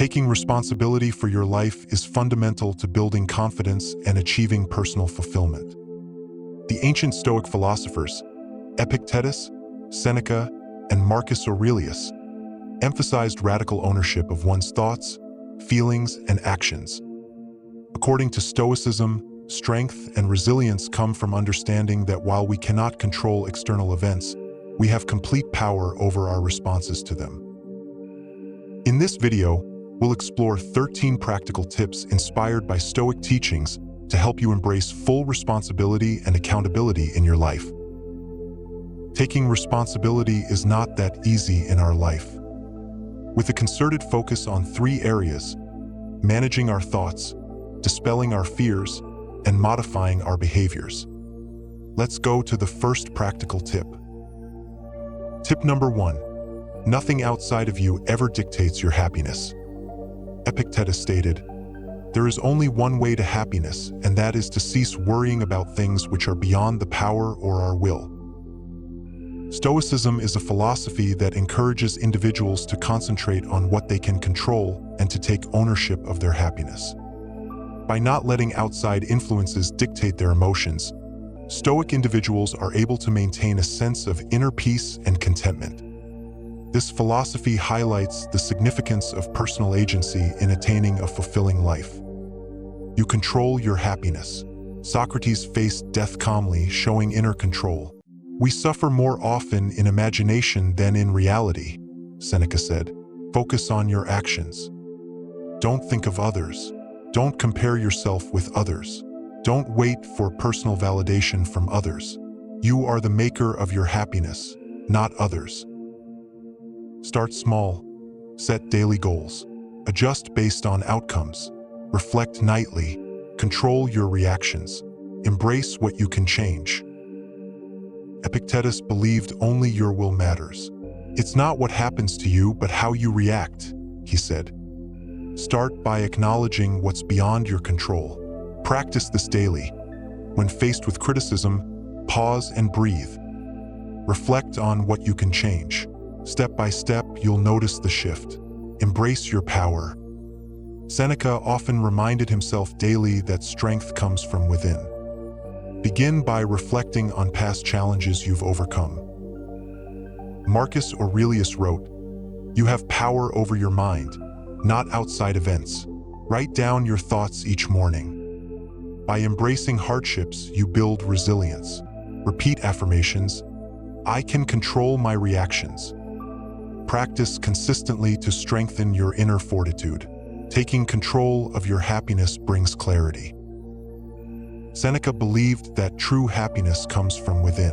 Taking responsibility for your life is fundamental to building confidence and achieving personal fulfillment. The ancient Stoic philosophers, Epictetus, Seneca, and Marcus Aurelius, emphasized radical ownership of one's thoughts, feelings, and actions. According to Stoicism, strength and resilience come from understanding that while we cannot control external events, we have complete power over our responses to them. In this video, we'll explore 13 practical tips inspired by Stoic teachings to help you embrace full responsibility and accountability in your life. Taking responsibility is not that easy in our life. With a concerted focus on 3 areas: managing our thoughts, dispelling our fears, and modifying our behaviors. Let's go to the first practical tip. Tip number 1. Nothing outside of you ever dictates your happiness. Epictetus stated, "There is only one way to happiness, and that is to cease worrying about things which are beyond the power or our will." Stoicism is a philosophy that encourages individuals to concentrate on what they can control and to take ownership of their happiness. By not letting outside influences dictate their emotions, Stoic individuals are able to maintain a sense of inner peace and contentment. This philosophy highlights the significance of personal agency in attaining a fulfilling life. You control your happiness. Socrates faced death calmly, showing inner control. "We suffer more often in imagination than in reality," Seneca said. "Focus on your actions. Don't think of others. Don't compare yourself with others. Don't wait for personal validation from others. You are the maker of your happiness, not others." Start small. Set daily goals. Adjust based on outcomes. Reflect nightly. Control your reactions. Embrace what you can change. Epictetus believed only your will matters. "It's not what happens to you, but how you react," he said. Start by acknowledging what's beyond your control. Practice this daily. When faced with criticism, pause and breathe. Reflect on what you can change. Step by step, you'll notice the shift. Embrace your power. Seneca often reminded himself daily that strength comes from within. Begin by reflecting on past challenges you've overcome. Marcus Aurelius wrote, "You have power over your mind, not outside events. Write down your thoughts each morning." By embracing hardships, you build resilience. Repeat affirmations, "I can control my reactions." Practice consistently to strengthen your inner fortitude. Taking control of your happiness brings clarity. Seneca believed that true happiness comes from within.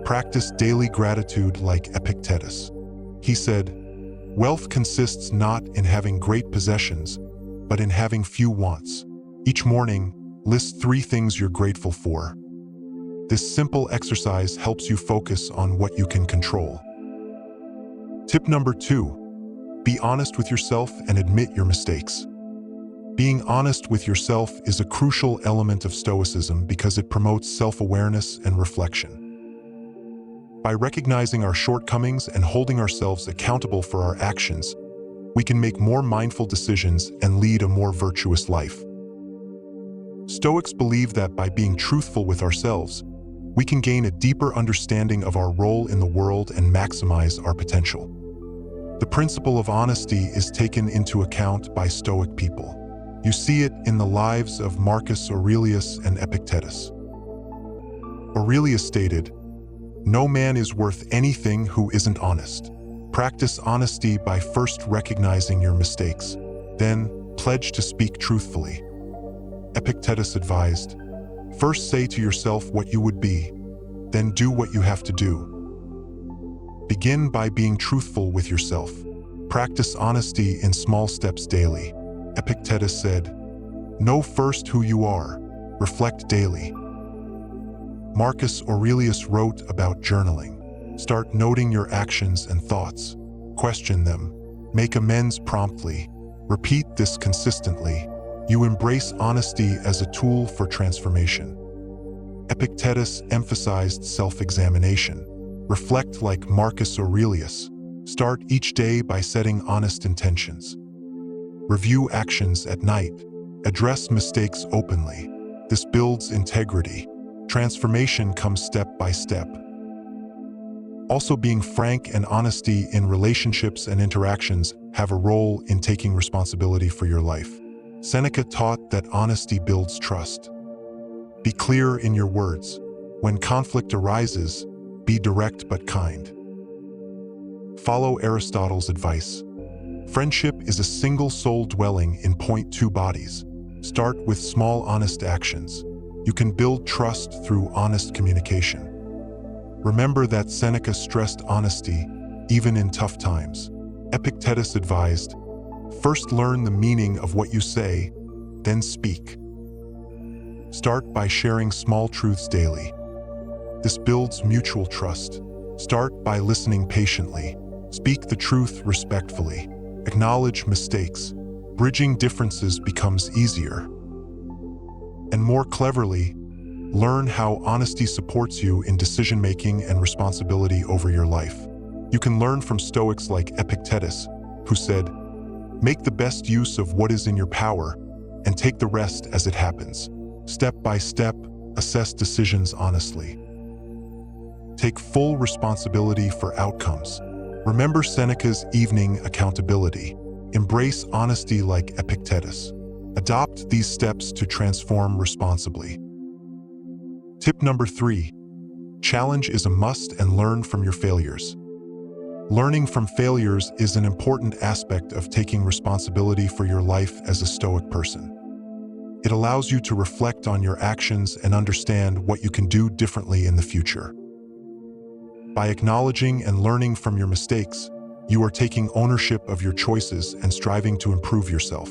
Practice daily gratitude like Epictetus. He said, "Wealth consists not in having great possessions, but in having few wants." Each morning, list 3 things you're grateful for. This simple exercise helps you focus on what you can control. Tip number 2. Be honest with yourself and admit your mistakes. Being honest with yourself is a crucial element of Stoicism because it promotes self-awareness and reflection. By recognizing our shortcomings and holding ourselves accountable for our actions, we can make more mindful decisions and lead a more virtuous life. Stoics believe that by being truthful with ourselves, we can gain a deeper understanding of our role in the world and maximize our potential. The principle of honesty is taken into account by Stoic people. You see it in the lives of Marcus Aurelius and Epictetus. Aurelius stated, "No man is worth anything who isn't honest." Practice honesty by first recognizing your mistakes, then pledge to speak truthfully. Epictetus advised, "First say to yourself what you would be, then do what you have to do." Begin by being truthful with yourself. Practice honesty in small steps daily. Epictetus said, "Know first who you are, reflect daily." Marcus Aurelius wrote about journaling. Start noting your actions and thoughts. Question them. Make amends promptly. Repeat this consistently. You embrace honesty as a tool for transformation. Epictetus emphasized self-examination. Reflect like Marcus Aurelius. Start each day by setting honest intentions. Review actions at night. Address mistakes openly. This builds integrity. Transformation comes step by step. Also, being frank and honesty in relationships and interactions have a role in taking responsibility for your life. Seneca taught that honesty builds trust. Be clear in your words. When conflict arises, be direct but kind. Follow Aristotle's advice. Friendship is a single soul dwelling in point two bodies. Start with small, honest actions. You can build trust through honest communication. Remember that Seneca stressed honesty, even in tough times. Epictetus advised, first learn the meaning of what you say, then speak. Start by sharing small truths daily. This builds mutual trust. Start by listening patiently. Speak the truth respectfully. Acknowledge mistakes. Bridging differences becomes easier. And more cleverly, learn how honesty supports you in decision-making and responsibility over your life. You can learn from Stoics like Epictetus, who said, make the best use of what is in your power and take the rest as it happens. Step by step, assess decisions honestly. Take full responsibility for outcomes. Remember Seneca's evening accountability. Embrace honesty like Epictetus. Adopt these steps to transform responsibly. Tip number 3. Challenge is a must and learn from your failures. Learning from failures is an important aspect of taking responsibility for your life as a Stoic person. It allows you to reflect on your actions and understand what you can do differently in the future. By acknowledging and learning from your mistakes, you are taking ownership of your choices and striving to improve yourself.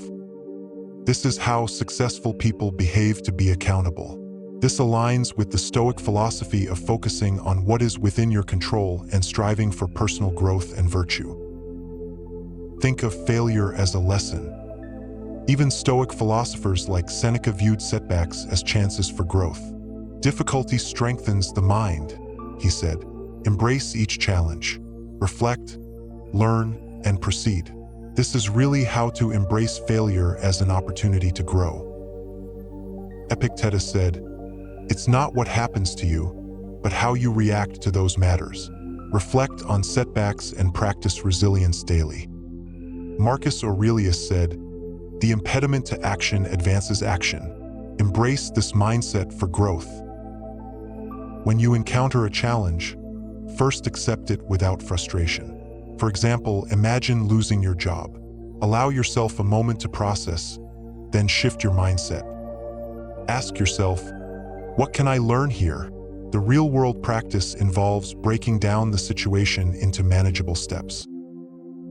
This is how successful people behave to be accountable. This aligns with the Stoic philosophy of focusing on what is within your control and striving for personal growth and virtue. Think of failure as a lesson. Even Stoic philosophers like Seneca viewed setbacks as chances for growth. Difficulty strengthens the mind, he said. Embrace each challenge. Reflect, learn, and proceed. This is really how to embrace failure as an opportunity to grow. Epictetus said, it's not what happens to you, but how you react to those matters. Reflect on setbacks and practice resilience daily. Marcus Aurelius said, the impediment to action advances action. Embrace this mindset for growth. When you encounter a challenge, first accept it without frustration. For example, imagine losing your job. Allow yourself a moment to process, then shift your mindset. Ask yourself, what can I learn here? The real-world practice involves breaking down the situation into manageable steps.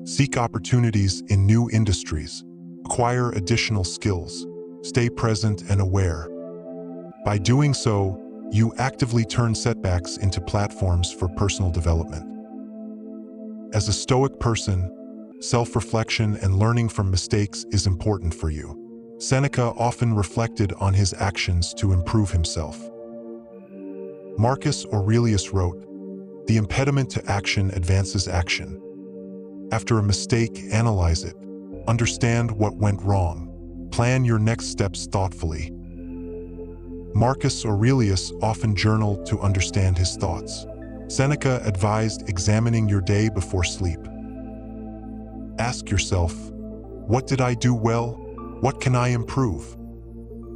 Seek opportunities in new industries. Acquire additional skills. Stay present and aware. By doing so, you actively turn setbacks into platforms for personal development. As a Stoic person, self-reflection and learning from mistakes is important for you. Seneca often reflected on his actions to improve himself. Marcus Aurelius wrote, the impediment to action advances action. After a mistake, analyze it. Understand what went wrong. Plan your next steps thoughtfully. Marcus Aurelius often journaled to understand his thoughts. Seneca advised examining your day before sleep. Ask yourself, what did I do well? What can I improve?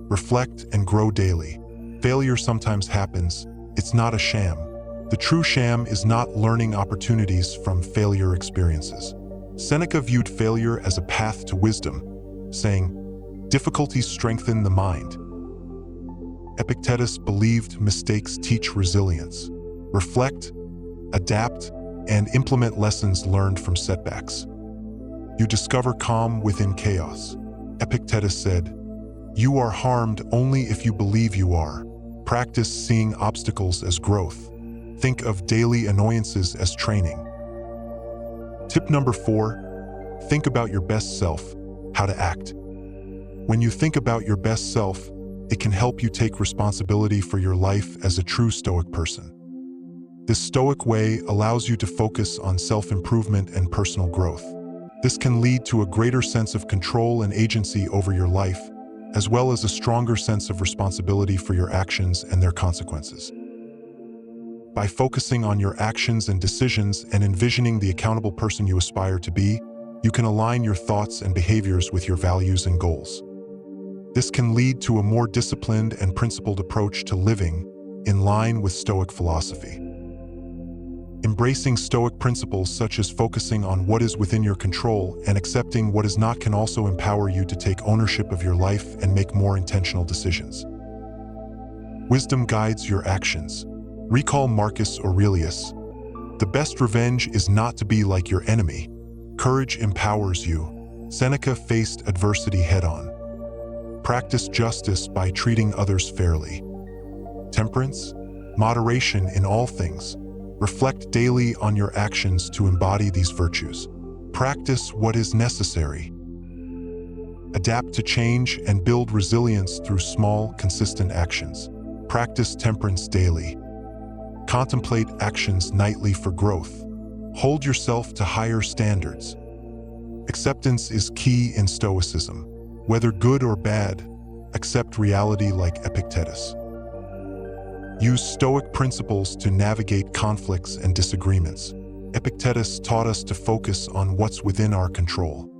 Reflect and grow daily. Failure sometimes happens. It's not a sham. The true sham is not learning opportunities from failure experiences. Seneca viewed failure as a path to wisdom, saying, difficulties strengthen the mind. Epictetus believed mistakes teach resilience. Reflect, adapt, and implement lessons learned from setbacks. You discover calm within chaos. Epictetus said, you are harmed only if you believe you are. Practice seeing obstacles as growth. Think of daily annoyances as training. Tip number 4, think about your best self, how to act. When you think about your best self, it can help you take responsibility for your life as a true Stoic person. This Stoic way allows you to focus on self-improvement and personal growth. This can lead to a greater sense of control and agency over your life, as well as a stronger sense of responsibility for your actions and their consequences. By focusing on your actions and decisions and envisioning the accountable person you aspire to be, you can align your thoughts and behaviors with your values and goals. This can lead to a more disciplined and principled approach to living, in line with Stoic philosophy. Embracing Stoic principles such as focusing on what is within your control and accepting what is not can also empower you to take ownership of your life and make more intentional decisions. Wisdom guides your actions. Recall Marcus Aurelius. The best revenge is not to be like your enemy. Courage empowers you. Seneca faced adversity head-on. Practice justice by treating others fairly. Temperance, moderation in all things. Reflect daily on your actions to embody these virtues. Practice what is necessary. Adapt to change and build resilience through small, consistent actions. Practice temperance daily. Contemplate actions nightly for growth. Hold yourself to higher standards. Acceptance is key in Stoicism. Whether good or bad, accept reality like Epictetus. Use Stoic principles to navigate conflicts and disagreements. Epictetus taught us to focus on what's within our control.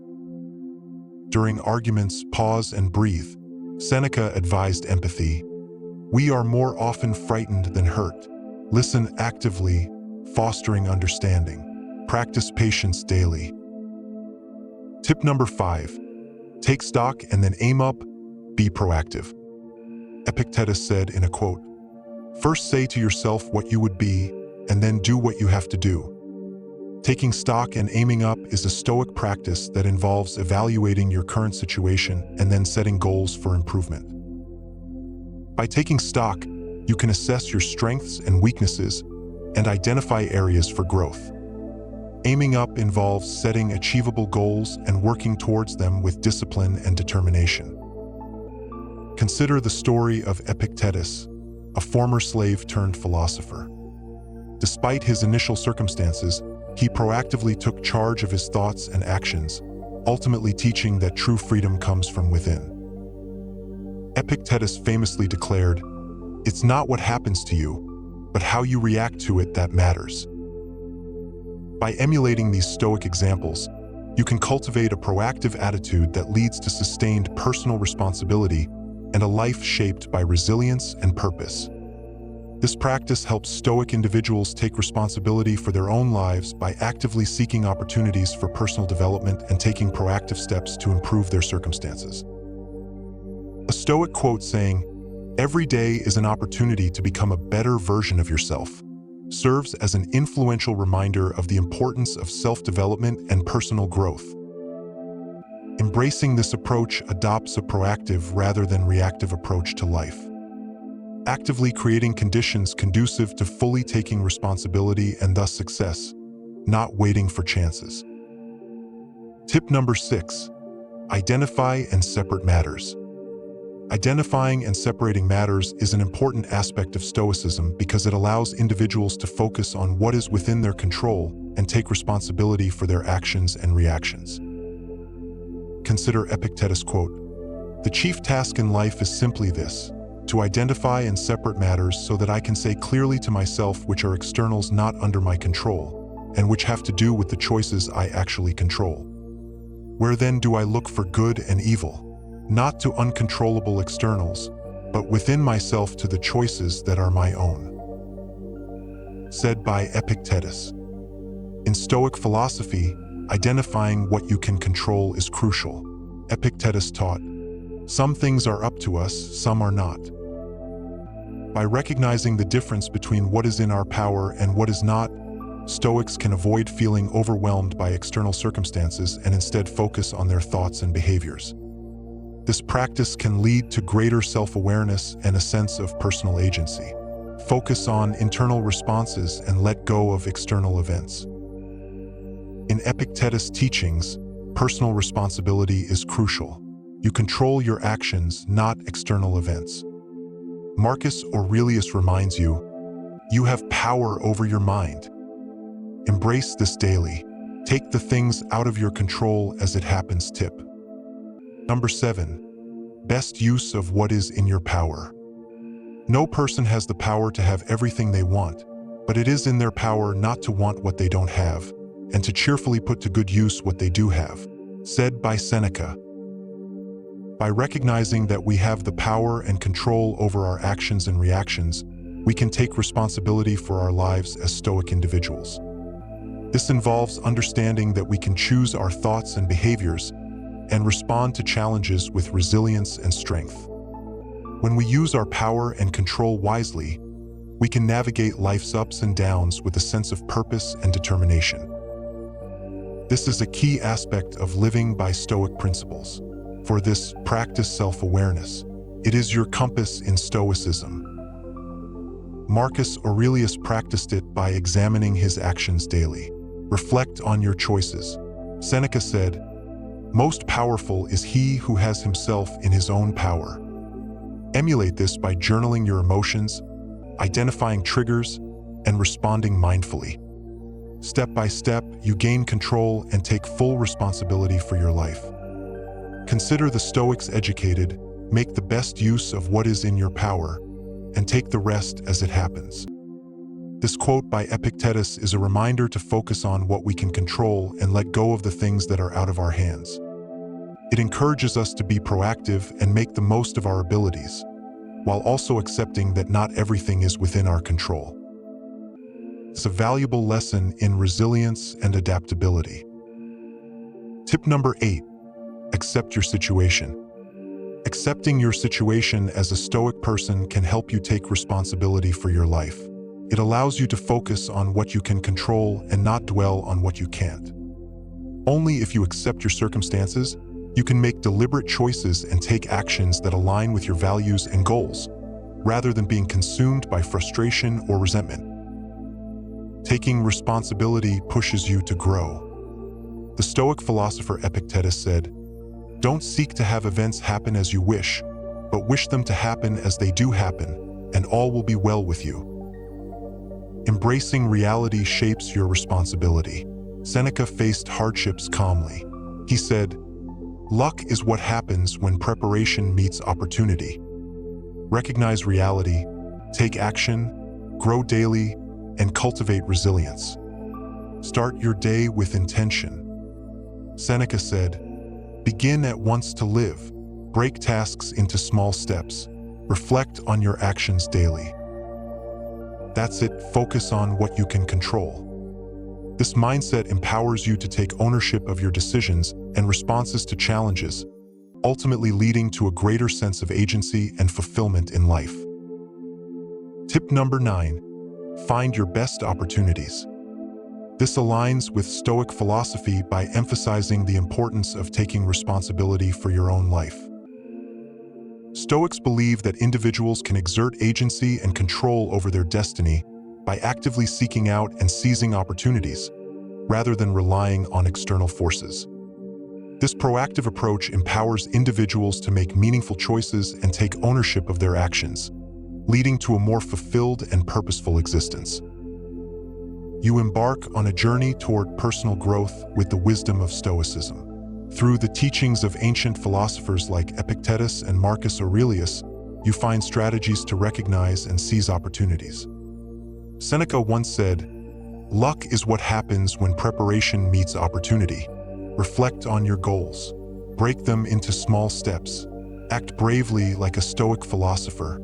During arguments, pause and breathe. Seneca advised empathy. We are more often frightened than hurt. Listen actively, fostering understanding. Practice patience daily. Tip number 5. Take stock and then aim up. Be proactive. Epictetus said in a quote, "First say to yourself what you would be, and then do what you have to do." Taking stock and aiming up is a Stoic practice that involves evaluating your current situation and then setting goals for improvement. By taking stock, you can assess your strengths and weaknesses and identify areas for growth. Aiming up involves setting achievable goals and working towards them with discipline and determination. Consider the story of Epictetus, a former slave turned philosopher. Despite his initial circumstances, he proactively took charge of his thoughts and actions, ultimately teaching that true freedom comes from within. Epictetus famously declared, "It's not what happens to you, but how you react to it that matters." By emulating these Stoic examples, you can cultivate a proactive attitude that leads to sustained personal responsibility and a life shaped by resilience and purpose. This practice helps Stoic individuals take responsibility for their own lives by actively seeking opportunities for personal development and taking proactive steps to improve their circumstances. A Stoic quote saying, "Every day is an opportunity to become a better version of yourself," serves as an influential reminder of the importance of self-development and personal growth. Embracing this approach adopts a proactive rather than reactive approach to life, actively creating conditions conducive to fully taking responsibility and thus success, not waiting for chances. Tip number 6. Identify and separate matters. Identifying and separating matters is an important aspect of Stoicism because it allows individuals to focus on what is within their control and take responsibility for their actions and reactions. Consider Epictetus' quote, "The chief task in life is simply this, to identify and separate matters so that I can say clearly to myself which are externals not under my control, and which have to do with the choices I actually control. Where then do I look for good and evil? Not to uncontrollable externals, but within myself to the choices that are my own." Said by Epictetus. In Stoic philosophy, identifying what you can control is crucial. Epictetus taught, "Some things are up to us, some are not." By recognizing the difference between what is in our power and what is not, Stoics can avoid feeling overwhelmed by external circumstances and instead focus on their thoughts and behaviors. This practice can lead to greater self-awareness and a sense of personal agency. Focus on internal responses and let go of external events. In Epictetus' teachings, personal responsibility is crucial. You control your actions, not external events. Marcus Aurelius reminds you, you have power over your mind. Embrace this daily. Take the things out of your control as it happens tip. Number 7. Best use of what is in your power. No person has the power to have everything they want, but it is in their power not to want what they don't have, and to cheerfully put to good use what they do have. Said by Seneca. By recognizing that we have the power and control over our actions and reactions, we can take responsibility for our lives as Stoic individuals. This involves understanding that we can choose our thoughts and behaviors and respond to challenges with resilience and strength. When we use our power and control wisely, we can navigate life's ups and downs with a sense of purpose and determination. This is a key aspect of living by Stoic principles. For this, practice self-awareness. It is your compass in Stoicism. Marcus Aurelius practiced it by examining his actions daily. Reflect on your choices. Seneca said, "Most powerful is he who has himself in his own power." Emulate this by journaling your emotions, identifying triggers, and responding mindfully. Step by step, you gain control and take full responsibility for your life. Consider the Stoics educated, make the best use of what is in your power, and take the rest as it happens. This quote by Epictetus is a reminder to focus on what we can control and let go of the things that are out of our hands. It encourages us to be proactive and make the most of our abilities, while also accepting that not everything is within our control. It's a valuable lesson in resilience and adaptability. Tip number 8. Accept your situation. Accepting your situation as a Stoic person can help you take responsibility for your life. It allows you to focus on what you can control and not dwell on what you can't. Only if you accept your circumstances, you can make deliberate choices and take actions that align with your values and goals, rather than being consumed by frustration or resentment. Taking responsibility pushes you to grow. The Stoic philosopher Epictetus said, "Don't seek to have events happen as you wish, but wish them to happen as they do happen, and all will be well with you." Embracing reality shapes your responsibility. Seneca faced hardships calmly. He said, "Luck is what happens when preparation meets opportunity." Recognize reality, take action, grow daily, and cultivate resilience. Start your day with intention. Seneca said, "Begin at once to live. Break tasks into small steps. Reflect on your actions daily." That's it, focus on what you can control. This mindset empowers you to take ownership of your decisions and responses to challenges, ultimately leading to a greater sense of agency and fulfillment in life. Tip number 9. Find your best opportunities. This aligns with Stoic philosophy by emphasizing the importance of taking responsibility for your own life. Stoics believe that individuals can exert agency and control over their destiny by actively seeking out and seizing opportunities, rather than relying on external forces. This proactive approach empowers individuals to make meaningful choices and take ownership of their actions, leading to a more fulfilled and purposeful existence. You embark on a journey toward personal growth with the wisdom of Stoicism. Through the teachings of ancient philosophers like Epictetus and Marcus Aurelius, you find strategies to recognize and seize opportunities. Seneca once said, "Luck is what happens when preparation meets opportunity." Reflect on your goals. Break them into small steps. Act bravely like a Stoic philosopher.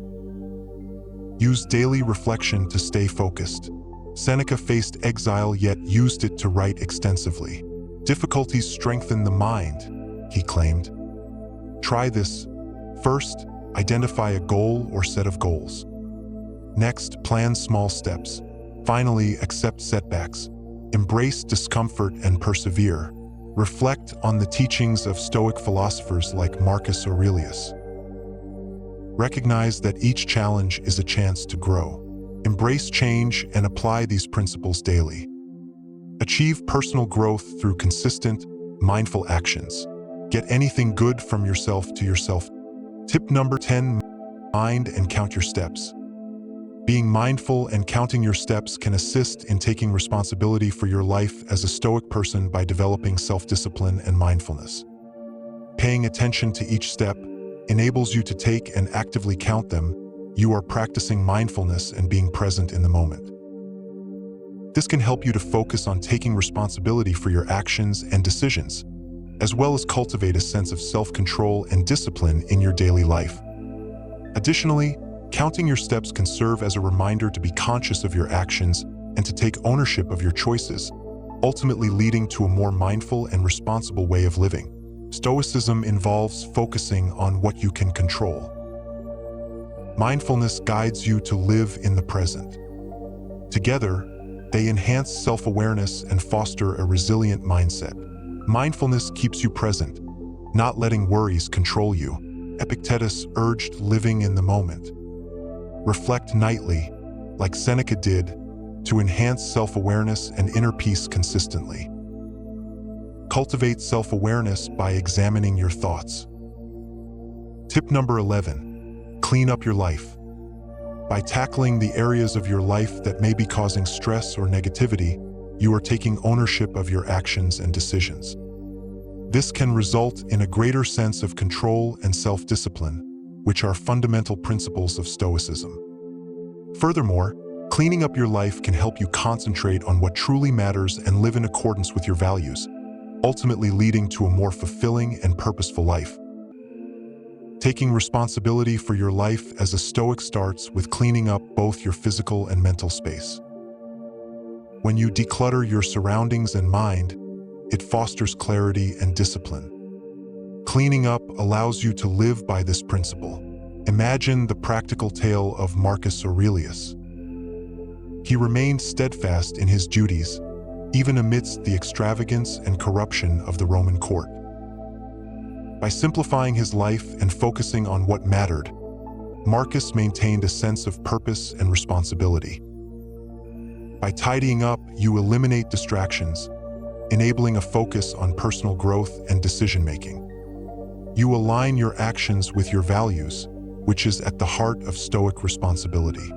Use daily reflection to stay focused. Seneca faced exile yet used it to write extensively. Difficulties strengthen the mind, he claimed. Try this. First, identify a goal or set of goals. Next, plan small steps. Finally, accept setbacks. Embrace discomfort and persevere. Reflect on the teachings of Stoic philosophers like Marcus Aurelius. Recognize that each challenge is a chance to grow. Embrace change and apply these principles daily. Achieve personal growth through consistent, mindful actions. Get anything good from yourself to yourself. Tip number 10, mind and count your steps. Being mindful and counting your steps can assist in taking responsibility for your life as a Stoic person by developing self-discipline and mindfulness. Paying attention to each step enables you to take and actively count them. You are practicing mindfulness and being present in the moment. This can help you to focus on taking responsibility for your actions and decisions, as well as cultivate a sense of self-control and discipline in your daily life. Additionally, counting your steps can serve as a reminder to be conscious of your actions and to take ownership of your choices, ultimately leading to a more mindful and responsible way of living. Stoicism involves focusing on what you can control. Mindfulness guides you to live in the present. Together, they enhance self-awareness and foster a resilient mindset. Mindfulness keeps you present, not letting worries control you. Epictetus urged living in the moment. Reflect nightly, like Seneca did, to enhance self-awareness and inner peace consistently. Cultivate self-awareness by examining your thoughts. Tip number 11, clean up your life. By tackling the areas of your life that may be causing stress or negativity, you are taking ownership of your actions and decisions. This can result in a greater sense of control and self-discipline, which are fundamental principles of Stoicism. Furthermore, cleaning up your life can help you concentrate on what truly matters and live in accordance with your values, ultimately leading to a more fulfilling and purposeful life. Taking responsibility for your life as a Stoic starts with cleaning up both your physical and mental space. When you declutter your surroundings and mind, it fosters clarity and discipline. Cleaning up allows you to live by this principle. Imagine the practical tale of Marcus Aurelius. He remained steadfast in his duties, even amidst the extravagance and corruption of the Roman court. By simplifying his life and focusing on what mattered, Marcus maintained a sense of purpose and responsibility. By tidying up, you eliminate distractions, enabling a focus on personal growth and decision-making. You align your actions with your values, which is at the heart of Stoic responsibility.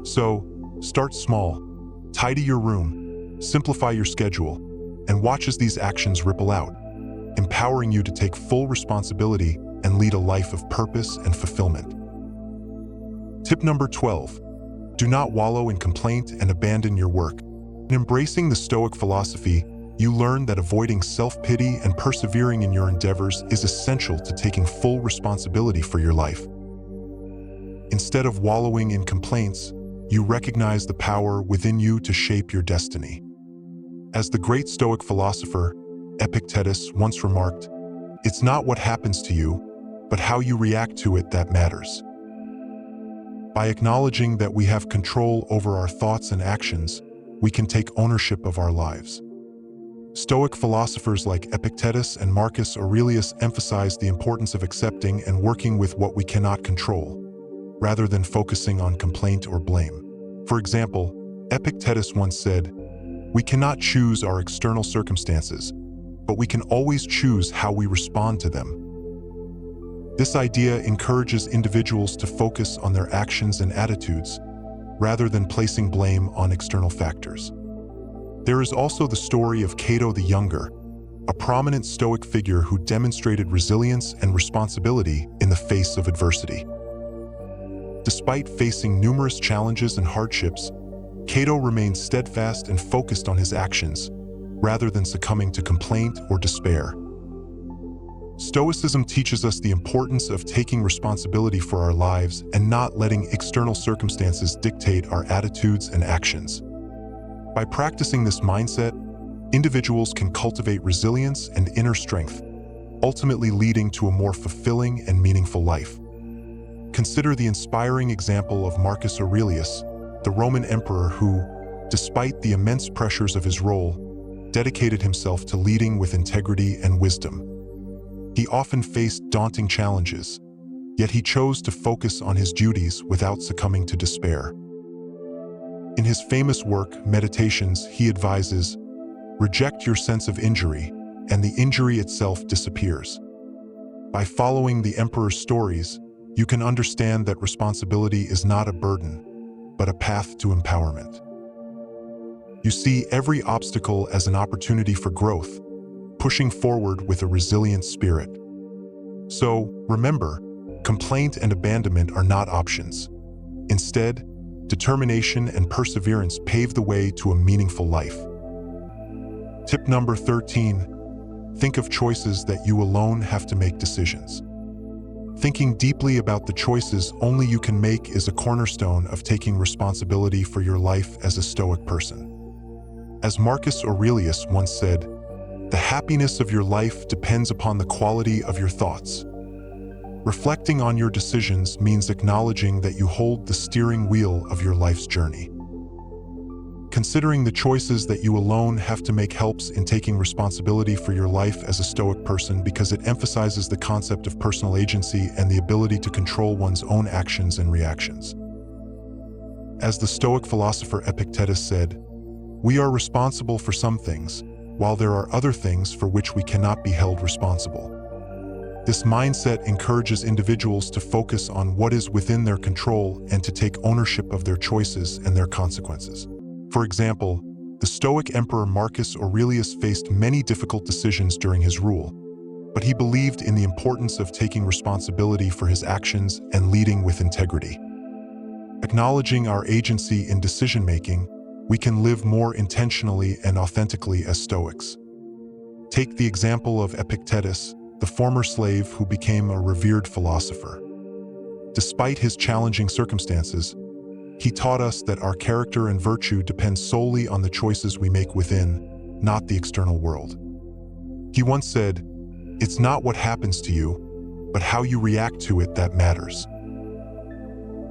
So, start small, tidy your room, simplify your schedule, and watch as these actions ripple out, empowering you to take full responsibility and lead a life of purpose and fulfillment. Tip number 12, do not wallow in complaint and abandon your work. In embracing the Stoic philosophy, you learn that avoiding self-pity and persevering in your endeavors is essential to taking full responsibility for your life. Instead of wallowing in complaints, you recognize the power within you to shape your destiny. As the great Stoic philosopher, Epictetus once remarked, "It's not what happens to you, but how you react to it that matters." By acknowledging that we have control over our thoughts and actions, we can take ownership of our lives. Stoic philosophers like Epictetus and Marcus Aurelius emphasize the importance of accepting and working with what we cannot control, rather than focusing on complaint or blame. For example, Epictetus once said, "We cannot choose our external circumstances, but we can always choose how we respond to them." This idea encourages individuals to focus on their actions and attitudes, rather than placing blame on external factors. There is also the story of Cato the Younger, a prominent Stoic figure who demonstrated resilience and responsibility in the face of adversity. Despite facing numerous challenges and hardships, Cato remained steadfast and focused on his actions, rather than succumbing to complaint or despair. Stoicism teaches us the importance of taking responsibility for our lives and not letting external circumstances dictate our attitudes and actions. By practicing this mindset, individuals can cultivate resilience and inner strength, ultimately leading to a more fulfilling and meaningful life. Consider the inspiring example of Marcus Aurelius, the Roman emperor who, despite the immense pressures of his role, dedicated himself to leading with integrity and wisdom. He often faced daunting challenges, yet he chose to focus on his duties without succumbing to despair. In his famous work, Meditations, he advises, "Reject your sense of injury, and the injury itself disappears." By following the emperor's stories, you can understand that responsibility is not a burden, but a path to empowerment. You see every obstacle as an opportunity for growth, pushing forward with a resilient spirit. So, remember, complaint and abandonment are not options. Instead, determination and perseverance pave the way to a meaningful life. Tip number 13, think of choices that you alone have to make decisions. Thinking deeply about the choices only you can make is a cornerstone of taking responsibility for your life as a Stoic person. As Marcus Aurelius once said, "The happiness of your life depends upon the quality of your thoughts." Reflecting on your decisions means acknowledging that you hold the steering wheel of your life's journey. Considering the choices that you alone have to make helps in taking responsibility for your life as a Stoic person because it emphasizes the concept of personal agency and the ability to control one's own actions and reactions. As the Stoic philosopher Epictetus said, "We are responsible for some things, while there are other things for which we cannot be held responsible." This mindset encourages individuals to focus on what is within their control and to take ownership of their choices and their consequences. For example, the Stoic emperor Marcus Aurelius faced many difficult decisions during his rule, but he believed in the importance of taking responsibility for his actions and leading with integrity. Acknowledging our agency in decision-making, we can live more intentionally and authentically as Stoics. Take the example of Epictetus, the former slave who became a revered philosopher. Despite his challenging circumstances, he taught us that our character and virtue depend solely on the choices we make within, not the external world. He once said, "It's not what happens to you, but how you react to it that matters."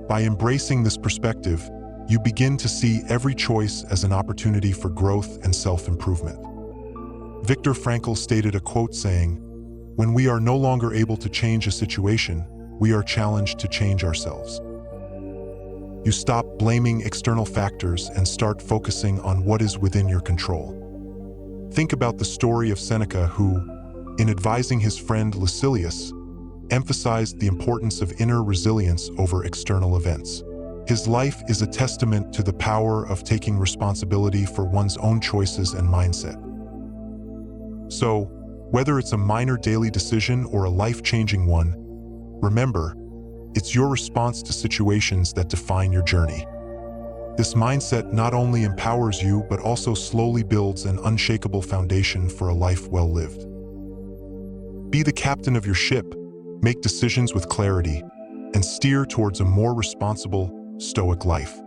By embracing this perspective, you begin to see every choice as an opportunity for growth and self-improvement. Viktor Frankl stated a quote saying, "When we are no longer able to change a situation, we are challenged to change ourselves." You stop blaming external factors and start focusing on what is within your control. Think about the story of Seneca who, in advising his friend Lucilius, emphasized the importance of inner resilience over external events. His life is a testament to the power of taking responsibility for one's own choices and mindset. So, whether it's a minor daily decision or a life-changing one, remember, it's your response to situations that define your journey. This mindset not only empowers you but also slowly builds an unshakable foundation for a life well lived. Be the captain of your ship, make decisions with clarity, and steer towards a more responsible, Stoic life.